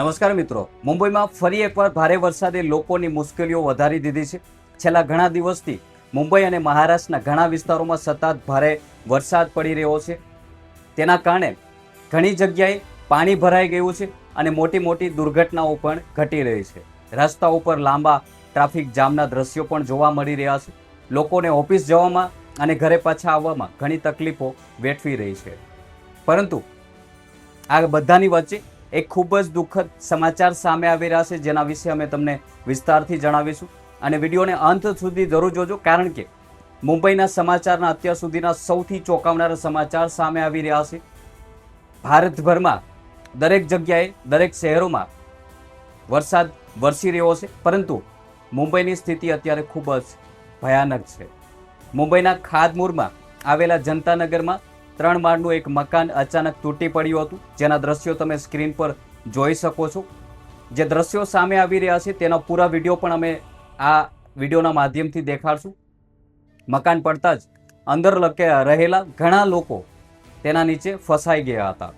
નમસ્કાર મિત્રો, મુંબઈમાં ફરી એકવાર ભારે વરસાદે લોકોની મુશ્કેલીઓ વધારી દીધી છે. છેલ્લા ઘણા દિવસથી મુંબઈ અને મહારાષ્ટ્રના ઘણા વિસ્તારોમાં સતત ભારે વરસાદ પડી રહ્યો છે. તેના કારણે ઘણી જગ્યાએ પાણી ભરાઈ ગયું છે અને મોટી મોટી દુર્ઘટનાઓ પણ ઘટી રહી છે. રસ્તાઓ પર લાંબા ટ્રાફિક જામના દ્રશ્યો પણ જોવા મળી રહ્યા છે. લોકોને ઓફિસ જવામાં અને ઘરે પાછા આવવામાં ઘણી તકલીફો વેઠવી રહી છે. પરંતુ આ બધાની વચ્ચે એક ખૂબ જ દુઃખદ સમાચાર સામે આવી રહ્યા છે, જેના વિશે અમે તમને વિસ્તારથી જણાવીશું. અને વિડીયોને અંત સુધી જરૂર જોજો, કારણ કે મુંબઈના સમાચારના અત્યાર સુધીના સૌથી ચોંકાવનારા સમાચાર સામે આવી રહ્યા છે. ભારતભરમાં દરેક જગ્યાએ, દરેક શહેરોમાં વરસાદ વરસી રહ્યો છે, પરંતુ મુંબઈની સ્થિતિ અત્યારે ખૂબ જ ભયાનક છે. મુંબઈના ખાદમુરમાં આવેલા જનતાનગરમાં 3 માળનું એક મકાન અચાનક તૂટી પડ્યું હતું, જેના દ્રશ્યો તમે સ્ક્રીન પર જોઈ શકો છો. જે દ્રશ્યો સામે આવી રહ્યા છે તેનો પૂરા વિડીયો પણ અમે આ વિડીયોના માધ્યમથી દેખાડશું. મકાન પડતા જ અંદર રહેલા ઘણા લોકો તેના નીચે ફસાઈ ગયા હતા.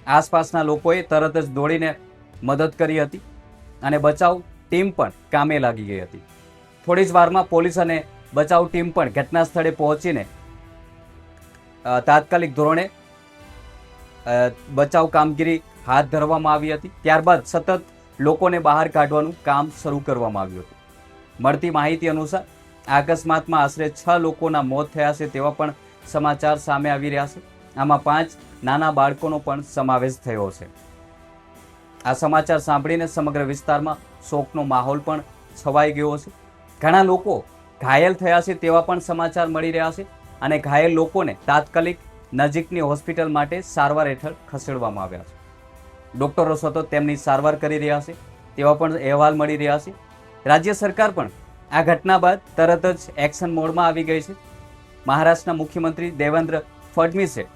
આસપાસના લોકોએ તરત જ દોડીને મદદ કરી હતી અને બચાવ ટીમ પણ કામે લાગી ગઈ હતી. થોડી જ વારમાં પોલીસ અને બચાવ ટીમ પણ ઘટના સ્થળે પહોંચીને તાત્કાલિક ધોરણે બચાવ કામગીરી હાથ ધરવામાં આવી હતી. ત્યારબાદ સતત લોકોને બહાર કાઢવાનું કામ શરૂ કરવામાં આવ્યું હતું. મળતી માહિતી અનુસાર આ અકસ્માતમાં આશરે 6 લોકોના મોત થયા છે તેવા પણ સમાચાર સામે આવી રહ્યા છે. આમાં 5 નાના બાળકોનો પણ સમાવેશ થયો છે. આ સમાચાર સાંભળીને સમગ્ર વિસ્તારમાં શોકનો માહોલ પણ છવાઈ ગયો છે. ઘણા લોકો ઘાયલ થયા છે તેવા પણ સમાચાર મળી રહ્યા છે અને ઘાયલ લોકોને તાત્કાલિક નજીકની હોસ્પિટલ માટે સારવાર હેઠળ ખસેડવામાં આવ્યા છે. ડોક્ટરો સતત તેમની સારવાર કરી રહ્યા છે તેવા પણ અહેવાલ મળી રહ્યા છે. રાજ્ય સરકાર પણ આ ઘટના બાદ તરત જ એક્શન મોડમાં આવી ગઈ છે. મહારાષ્ટ્રના મુખ્યમંત્રી દેવેન્દ્ર ફડણવીસે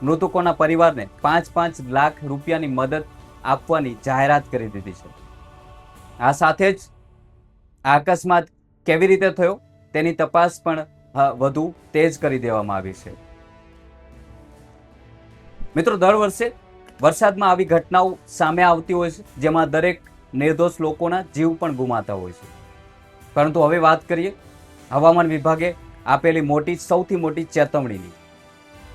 મૃતકોના પરિવારને 5-5 લાખ રૂપિયાની મદદ આપવાની જાહેરાત કરી દીધી છે. આ સાથે જ આ અકસ્માત કેવી રીતે થયો તેની તપાસ પણ વધુ તેજ કરી દેવામાં આવી છે. મિત્રો, દર વર્ષે વરસાદમાં આવી ઘટનાઓ સામે આવતી હોય છે, જેમાં દરેક નિર્દોષ લોકોના જીવ પણ ગુમાતા હોય છે. પરંતુ હવે વાત કરીએ હવામાન વિભાગે આપેલી સૌથી મોટી ચેતવણીની.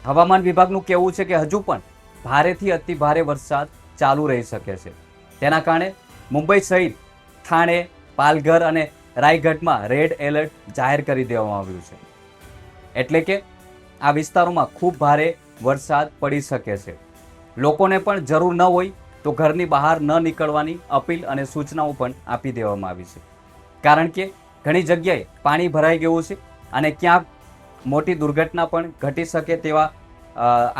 હવામાન વિભાગનું કહેવું છે કે હજુ પણ ભારેથી અતિ ભારે વરસાદ ચાલુ રહી શકે છે. તેના કારણે મુંબઈ સહિત થાણે, પાલઘર અને રાયગઢમાં રેડ એલર્ટ જાહેર કરી દેવામાં આવ્યું છે. એટલે કે આ વિસ્તારોમાં ખૂબ ભારે વરસાદ પડી શકે છે. લોકોને પણ જરૂર ન હોય તો ઘરની બહાર ન નીકળવાની અપીલ અને સૂચનાઓ પણ આપી દેવામાં આવી છે. કારણ કે ઘણી જગ્યાએ પાણી ભરાઈ ગયું છે અને ક્યાંક મોટી દુર્ઘટના પણ ઘટી શકે તેવા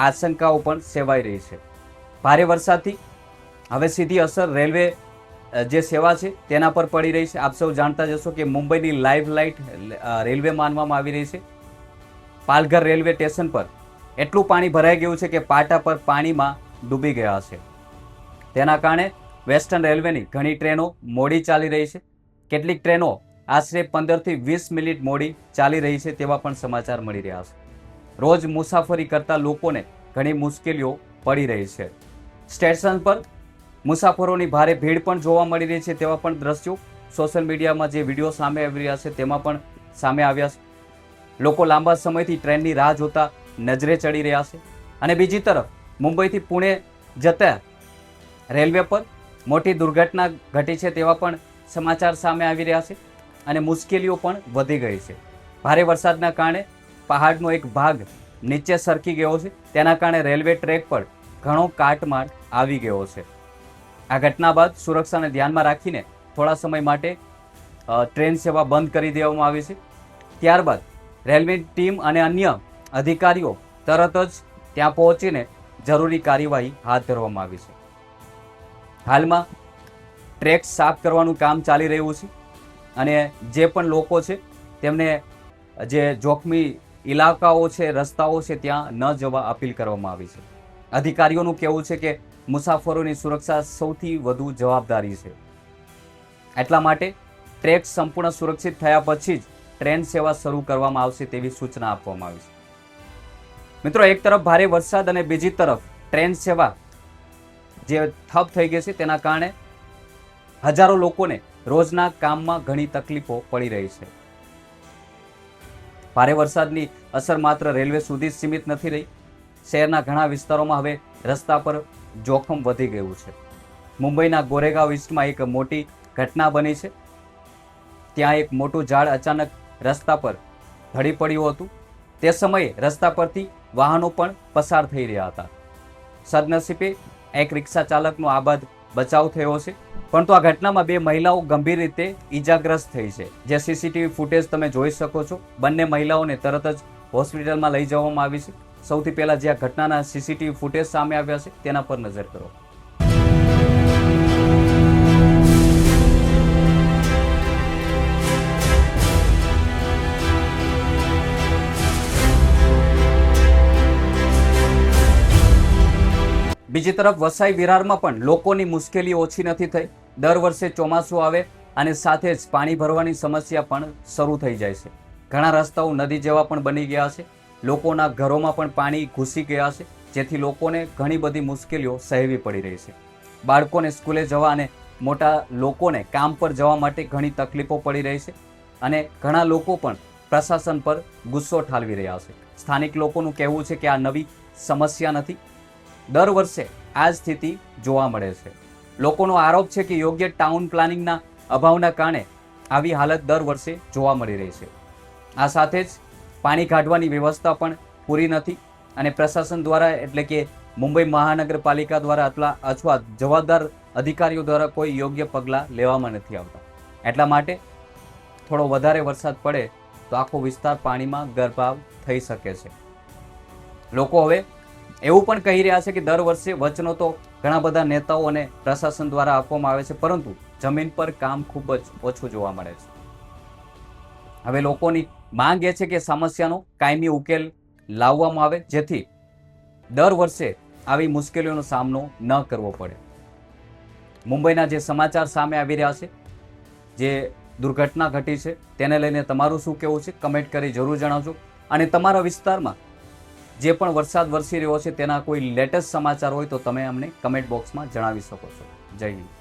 આશંકાઓ પણ સેવાઈ રહી છે. ભારે વરસાદથી હવે સીધી અસર રેલવે જે સેવા છે તેના પર પડી રહી છે. આપ સૌ જાણતા જશો કે મુંબઈની લાઈફ લાઇટ રેલવે માનવામાં આવી રહી છે. પાલઘર રેલવે સ્ટેશન પર એટલું પાણી ભરાઈ ગયું છે કે પાટા પર પાણીમાં ડૂબી ગયા છે. તેના કારણે વેસ્ટર્ન રેલવેની ઘણી ટ્રેનો મોડી ચાલી રહી છે. કેટલીક ટ્રેનો આશરે 15 થી 20 મિનિટ મોડી ચાલી રહી છે તેવા પણ સમાચાર મળી રહ્યા છે. રોજ મુસાફરી કરતા લોકોને ઘણી મુશ્કેલીઓ પડી રહી છે. સ્ટેશન પર મુસાફરોની ભારે ભીડ પણ જોવા મળી રહી છે તેવા પણ દ્રશ્યો સોશિયલ મીડિયામાં જે વિડીયો સામે આવી રહ્યા છે તેમાં પણ સામે આવ્યા છે. લોકો લાંબા સમયથી ટ્રેનની રાહ જોતા નજરે ચડી રહ્યા છે. અને બીજી તરફ મુંબઈથી પુણે જતા રેલવે પર મોટી દુર્ઘટના ઘટી છે તેવા પણ સમાચાર સામે આવી રહ્યા છે અને મુશ્કેલીઓ પણ વધી ગઈ છે. ભારે વરસાદના કારણે પહાડનો એક ભાગ નીચે સરકી ગયો છે. તેના કારણે રેલવે ટ્રેક પર ઘણો કાટમાળ આવી ગયો છે. આ ઘટના બાદ સુરક્ષાને ધ્યાનમાં રાખીને થોડા સમય માટે ટ્રેન સેવા બંધ કરી દેવામાં આવી છે. ત્યારબાદ રેલવે ટીમ અને અન્ય અધિકારીઓ તરત જ ત્યાં પહોંચીને જરૂરી કાર્યવાહી હાથ ધરવામાં આવી છે. હાલમાં ટ્રેક સાફ કરવાનું કામ ચાલી રહ્યું છે અને જે પણ લોકો છે તેમને જે જોખમી ઇલાકાઓ છે, રસ્તાઓ છે, ત્યાં ન જવા અપીલ કરવામાં આવી છે. અધિકારીઓનું કહેવું છે કે મુસાફરોની સુરક્ષા સૌથી વધુ જવાબદારી છે. એટલા માટે ટ્રેક સંપૂર્ણ સુરક્ષિત થયા પછી જ ટ્રેન સેવા શરૂ કરવામાં આવશે તેવી સૂચના આપવામાં આવી છે. મિત્રો, એક તરફ ભારે વરસાદ અને બીજી તરફ ટ્રેન સેવા જે ઠપ થઈ ગઈ છે તેના કારણે હજારો લોકોને રોજના કામમાં ઘણી તકલીફો પડી રહી છે. ભારે વરસાદની અસર માત્ર રેલવે સુધી જ સીમિત નથી રહી. શહેરના ઘણા વિસ્તારોમાં હવે રસ્તા પર જોખમ વધી ગયું છે. મુંબઈના ગોરેગાંવ ઈસ્ટમાં એક મોટી ઘટના બની છે. ત્યાં એક મોટું ઝાડ અચાનક રસ્તા પર ઢળી પડ્યું હતું. તે સમયે રસ્તા પરથી વાહનો પણ પસાર થઈ રહ્યા હતા. સદનસીબે એક રિક્ષા ચાલકનો આ બાદ બચાવ થયો છે, પરંતુ આ ઘટનામાં 2 મહિલાઓ ગંભીર રીતે ઈજાગ્રસ્ત થઈ છે. જે સીસીટીવી ફૂટેજ તમે જોઈ શકો છો. બંને મહિલાઓને તરત જ હોસ્પિટલમાં લઈ જવામાં આવી છે. સૌથી પહેલા જે આ ઘટનાના સીસીટીવી ફૂટેજ સામે આવ્યા છે તેના પર નજર કરો. બીજી તરફ વસાઈ વિરારમાં પણ લોકોની મુશ્કેલી ઓછી નથી થઈ. દર વર્ષે ચોમાસું આવે અને સાથે જ પાણી ભરવાની સમસ્યા પણ શરૂ થઈ જાય છે. ઘણા રસ્તાઓ નદી જેવા પણ બની ગયા છે. લોકોના ઘરોમાં પણ પાણી ઘૂસી ગયા છે, જેથી લોકોને ઘણી બધી મુશ્કેલીઓ સહેવી પડી રહી છે. બાળકોને સ્કૂલે જવા અને મોટા લોકોને કામ પર જવા માટે ઘણી તકલીફો પડી રહી છે અને ઘણા લોકો પણ પ્રશાસન પર ગુસ્સો ઠાલવી રહ્યા છે. સ્થાનિક લોકોનું કહેવું છે કે આ નવી સમસ્યા નથી. દર વર્ષે આ સ્થિતિ જોવા મળે છે. લોકોનો આરોપ છે કે યોગ્ય ટાઉન પ્લાનિંગના અભાવના કારણે આવી હાલત દર વર્ષે જોવા મળી રહી છે. આ સાથે જ પાણી કાઢવાની વ્યવસ્થા પણ પૂરી નથી અને પ્રશાસન દ્વારા એટલે કે મુંબઈ મહાનગરપાલિકા દ્વારા અથવા જવાબદાર અધિકારીઓ દ્વારા કોઈ યોગ્ય પગલાં લેવામાં નથી આવતા. એટલા માટે થોડો વધારે વરસાદ પડે તો આખો વિસ્તાર પાણીમાં ગરકાવ થઈ શકે છે. લોકો હવે એવું પણ કહી રહ્યા છે કે દર વર્ષે વચનો તો ઘણા બધા નેતાઓ અને પ્રશાસન દ્વારા આપવામાં આવે છે, પરંતુ જમીન પર કામ ખૂબ જ ઓછું જોવા મળે છે. હવે લોકોની માંગ એ છે કે સમસ્યાનો કાયમી ઉકેલ લાવવામાં આવે, જેથી દર વર્ષે આવી મુશ્કેલીઓનો સામનો ન કરવો પડે. મુંબઈના જે સમાચાર સામે આવી રહ્યા છે, જે દુર્ઘટના ઘટી છે, તેને લઈને તમારું શું કહેવું છે કમેન્ટ કરી જરૂર જણાવજો. અને તમારા વિસ્તારમાં જે પણ વરસાદ વરસી રહ્યો છે તેના કોઈ લેટેસ્ટ સમાચાર હોય તો તમે અમને કમેન્ટ બોક્સમાં જણાવી શકો છો. જય હિન્દ.